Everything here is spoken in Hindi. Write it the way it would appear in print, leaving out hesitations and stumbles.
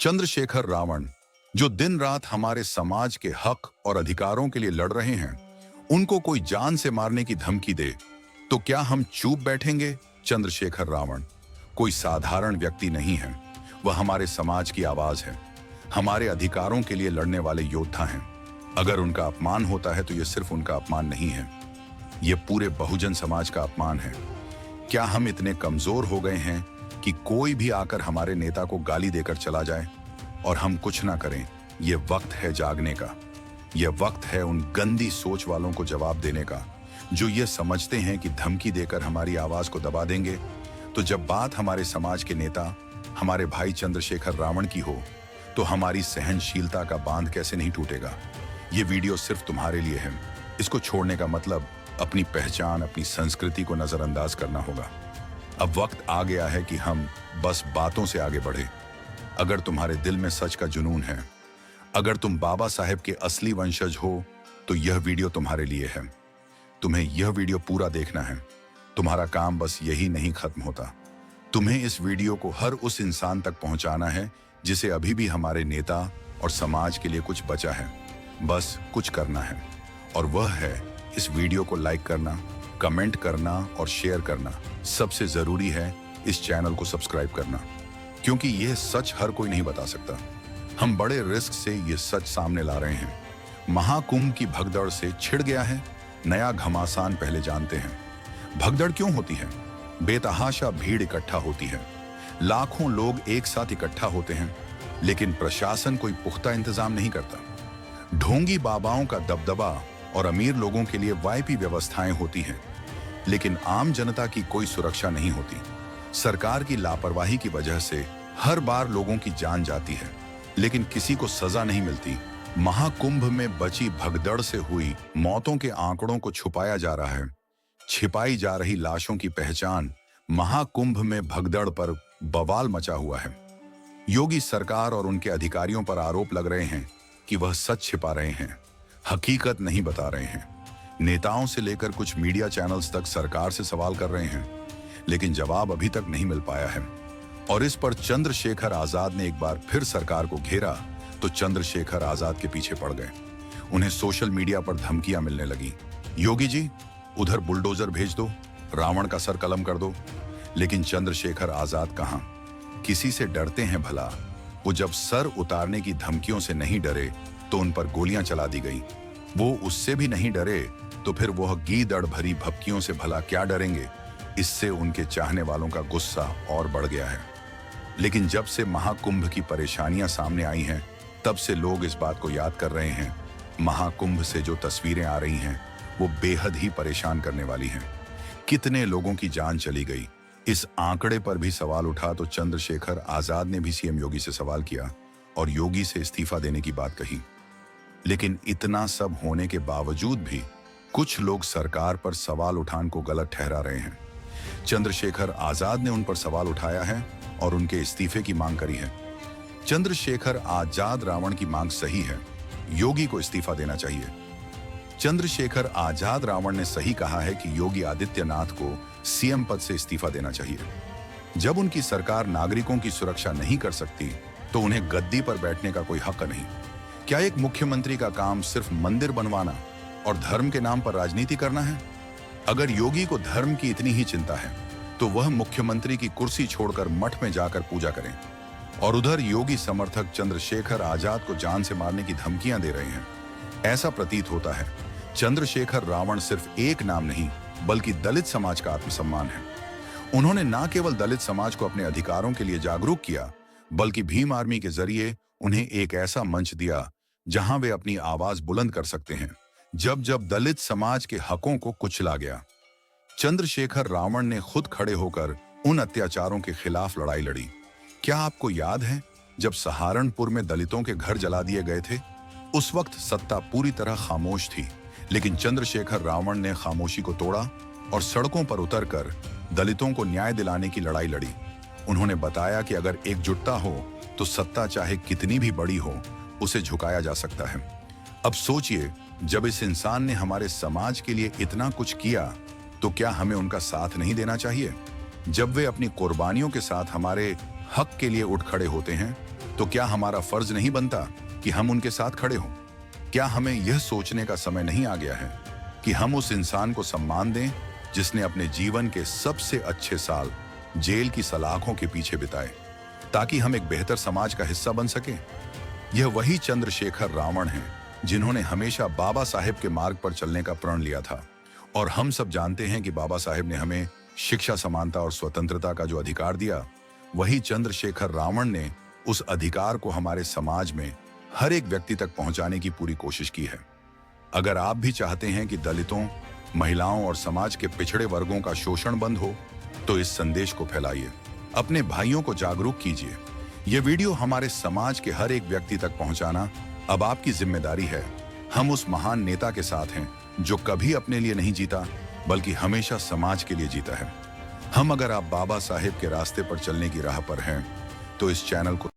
चंद्रशेखर रावण, जो दिन रात हमारे समाज के हक और अधिकारों के लिए लड़ रहे हैं, उनको कोई जान से मारने की धमकी दे तो क्या हम चुप बैठेंगे? चंद्रशेखर रावण कोई साधारण व्यक्ति नहीं है। वह हमारे समाज की आवाज है, हमारे अधिकारों के लिए लड़ने वाले योद्धा हैं। अगर उनका अपमान होता है तो यह सिर्फ उनका अपमान नहीं है, यह पूरे बहुजन समाज का अपमान है। क्या हम इतने कमजोर हो गए हैं कि कोई भी आकर हमारे नेता को गाली देकर चला जाए और हम कुछ ना करें? यह वक्त है जागने का। यह वक्त है उन गंदी सोच वालों को जवाब देने का, जो ये समझते हैं कि धमकी देकर हमारी आवाज को दबा देंगे। तो जब बात हमारे समाज के नेता, हमारे भाई चंद्रशेखर रावण की हो, तो हमारी सहनशीलता का बांध कैसे नहीं टूटेगा? ये वीडियो सिर्फ तुम्हारे लिए है। इसको छोड़ने का मतलब अपनी पहचान, अपनी संस्कृति को नजरअंदाज करना होगा। अब वक्त आ गया है कि हम बस बातों से आगे बढ़े। अगर तुम्हारे दिल में सच का जुनून है, अगर तुम बाबा साहेब के असली वंशज हो, तो यह वीडियो तुम्हारे लिए है। तुम्हें यह वीडियो पूरा देखना है। तुम्हारा काम बस यही नहीं खत्म होता। तुम्हें इस वीडियो को हर उस इंसान तक पहुंचाना है जिसे अभी भी हमारे नेता और समाज के लिए कुछ बचा है। बस कुछ करना है, और वह है इस वीडियो को लाइक करना, कमेंट करना और शेयर करना। सबसे जरूरी है इस चैनल को सब्सक्राइब करना, क्योंकि यह सच हर कोई नहीं बता सकता। हम बड़े रिस्क से यह सच सामने ला रहे हैं। महाकुंभ की भगदड़ से छिड़ गया है नया घमासान। पहले जानते हैं भगदड़ क्यों होती है। बेतहाशा भीड़ इकट्ठा होती है, लाखों लोग एक साथ इकट्ठा होते हैं, लेकिन प्रशासन कोई पुख्ता इंतजाम नहीं करता। ढोंगी बाबाओं का दबदबा और अमीर लोगों के लिए वीआईपी व्यवस्थाएं होती हैं, लेकिन आम जनता की कोई सुरक्षा नहीं होती। सरकार की लापरवाही की वजह से हर बार लोगों की जान जाती है, लेकिन किसी को सजा नहीं मिलती। महाकुंभ में बची भगदड़ से हुई मौतों के आंकड़ों को छुपाया जा रहा है। छिपाई जा रही लाशों की पहचान। महाकुंभ में भगदड़ पर बवाल मचा हुआ है। योगी सरकार और उनके अधिकारियों पर आरोप लग रहे हैं कि वह सच छिपा रहे हैं, हकीकत नहीं बता रहे हैं। नेताओं से लेकर कुछ मीडिया चैनल्स तक सरकार से सवाल कर रहे हैं, लेकिन जवाब अभी तक नहीं मिल पाया है। और इस पर चंद्रशेखर आजाद ने एक बार फिर सरकार को घेरा तो चंद्रशेखर आजाद के पीछे पड़ गए। उन्हें सोशल मीडिया पर धमकियां मिलने लगी। योगी जी, उधर बुलडोजर भेज दो, रावण का सर कलम कर दो। लेकिन चंद्रशेखर आजाद कहां किसी से डरते हैं भला? वो जब सर उतारने की धमकियों से नहीं डरे तो उन पर गोलियां चला दी गई। वो उससे भी नहीं डरे तो फिर वह गीदड़ भरी भपकियों से भला क्या डरेंगे? इससे उनके चाहने वालों का गुस्सा और बढ़ गया है। लेकिन जब से महाकुंभ की परेशानियां सामने आई हैं, तब से लोग इस बात को याद कर रहे हैं। महाकुंभ से जो तस्वीरें आ रही हैं वो बेहद ही परेशान करने वाली हैं। कितने लोगों की जान चली गई, इस आंकड़े पर भी सवाल उठा तो चंद्रशेखर आजाद ने भी सीएम योगी से सवाल किया और योगी से इस्तीफा देने की बात कही। लेकिन इतना सब होने के बावजूद भी कुछ लोग सरकार पर सवाल उठान को गलत ठहरा रहे हैं। चंद्रशेखर आजाद ने उन पर सवाल उठाया है और उनके इस्तीफे की मांग करी है। चंद्रशेखर आजाद रावण की मांग सही है, योगी को इस्तीफा देना चाहिए। चंद्रशेखर आजाद रावण ने सही कहा है कि योगी आदित्यनाथ को सीएम पद से इस्तीफा देना चाहिए। जब उनकी सरकार नागरिकों की सुरक्षा नहीं कर सकती तो उन्हें गद्दी पर बैठने का कोई हक नहीं। क्या एक मुख्यमंत्री का काम सिर्फ मंदिर बनवाना और धर्म के नाम पर राजनीति करना है? अगर योगी को धर्म की इतनी ही चिंता है तो वह मुख्यमंत्री की कुर्सी छोड़कर मठ में जाकर पूजा करें। और उधर योगी समर्थक चंद्रशेखर आजाद को जान से मारने की धमकियां दे रहे हैं। ऐसा प्रतीत होता है चंद्रशेखर रावण सिर्फ एक नाम नहीं, बल्कि दलित समाज का आत्मसम्मान है। उन्होंने न केवल दलित समाज को अपने अधिकारों के लिए जागरूक किया, बल्कि भीम आर्मी के जरिए उन्हें एक ऐसा मंच दिया जहां वे अपनी आवाज बुलंद कर सकते हैं जब जब दलित समाज के हकों को कुचला गया। चंद्रशेखर रावण ने खुद खड़े होकर उन अत्याचारों के खिलाफ लड़ाई लड़ी। क्या आपको याद है जब सहारनपुर में दलितों के घर जला दिए गए थे? उस वक्त सत्ता पूरी तरह खामोश थी, लेकिन चंद्रशेखर रावण ने खामोशी को तोड़ा और सड़कों पर उतरकर दलितों को न्याय दिलाने की लड़ाई लड़ी। उन्होंने बताया कि अगर एकजुटता हो तो सत्ता चाहे कितनी भी बड़ी हो, उसे झुकाया जा सकता है। अब सोचिए, जब इस इंसान ने हमारे समाज के लिए इतना कुछ किया, तो क्या हमें उनका साथ नहीं देना चाहिए? जब वे अपनी कुर्बानियों के साथ हमारे हक के लिए उठ खड़े होते हैं तो क्या हमारा फर्ज नहीं बनता कि हम उनके साथ खड़े हों? क्या हमें यह सोचने का समय नहीं आ गया है कि हम उस इंसान को सम्मान दें जिसने अपने जीवन के सबसे अच्छे साल जेल की सलाखों के पीछे बिताए, ताकि हम एक बेहतर समाज का हिस्सा बन सके? यह वही चंद्रशेखर रावण हैं जिन्होंने हमेशा बाबा साहेब के मार्ग पर चलने का प्रण लिया था। और हम सब जानते हैं कि बाबा साहेब ने हमें शिक्षा, समानता और स्वतंत्रता का जो अधिकार दिया, वही चंद्रशेखर रावण ने उस अधिकार को हमारे समाज में हर एक व्यक्ति तक पहुंचाने की पूरी कोशिश की है। अगर आप भी चाहते हैं कि दलितों, महिलाओं और समाज के पिछड़े वर्गों का शोषण बंद हो, तो इस संदेश को फैलाइए, अपने भाइयों को जागरूक कीजिए। यह वीडियो हमारे समाज के हर एक व्यक्ति तक पहुंचाना अब आपकी जिम्मेदारी है। हम उस महान नेता के साथ हैं जो कभी अपने लिए नहीं जीता, बल्कि हमेशा समाज के लिए जीता है। अगर आप बाबा साहेब के रास्ते पर चलने की राह पर हैं, तो इस चैनल को